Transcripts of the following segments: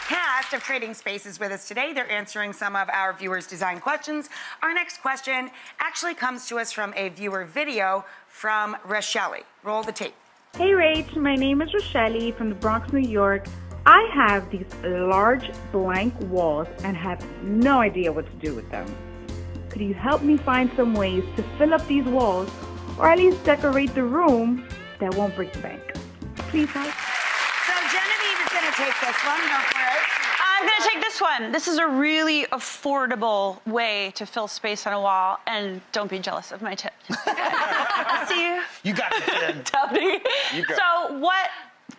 cast of Trading Spaces with us today. They're answering some of our viewers' design questions. Our next question actually comes to us from a viewer video from Rachael. Roll the tape. Hey Rach, my name is Rachael from the Bronx, New York. I have these large blank walls and have no idea what to do with them. Could you help me find some ways to fill up these walls or at least decorate the room that won't break the bank? Please help. So Genevieve is going to take this one. Go for it. I'm going to take this one. This is a really affordable way to fill space on a wall, and don't be jealous of my tip. I'll see you. You got it, Jen. Tell me. You go. So what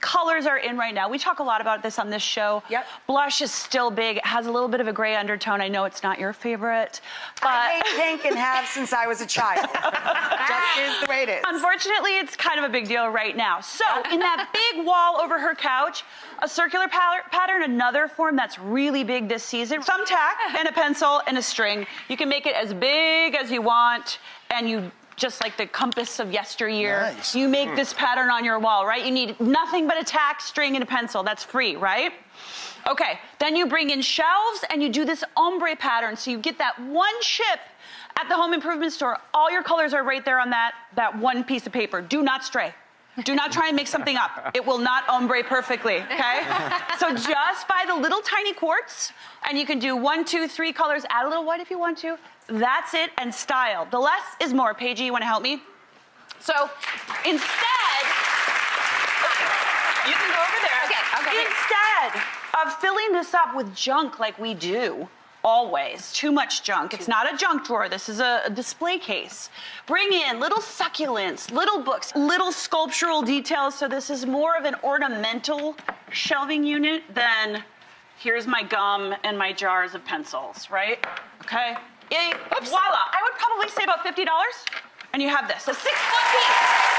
colors are in right now? We talk a lot about this on this show. Yep. Blush is still big. It has a little bit of a gray undertone. I know it's not your favorite, but I hate pink and have since I was a child. Just is the way it is. Unfortunately, it's kind of a big deal right now. So in that big wall over her couch, a circular pattern, another form that's really big this season, thumbtack and a pencil and a string. You can make it as big as you want, and you just like the compass of yesteryear. Nice. You make this pattern on your wall, right? You need nothing but a tack, string, and a pencil. That's free, right? Okay, then you bring in shelves and you do this ombre pattern. So you get that one chip at the home improvement store. All your colors are right there on that one piece of paper. Do not stray. Do not try and make something up. It will not ombre perfectly, okay? So just buy the little tiny quartz, and you can do 1, 2, 3 colors, add a little white if you want to. That's it, and style. The less is more. Paigey, you wanna help me? So instead, you can go over there. Okay. Instead of filling this up with junk like we do, always, too much junk. It's not a junk drawer, this is a display case. Bring in little succulents, little books, little sculptural details, so this is more of an ornamental shelving unit than here's my gum and my jars of pencils, right? Okay? Voila, I would probably say about $50, and you have this, a 6-foot piece.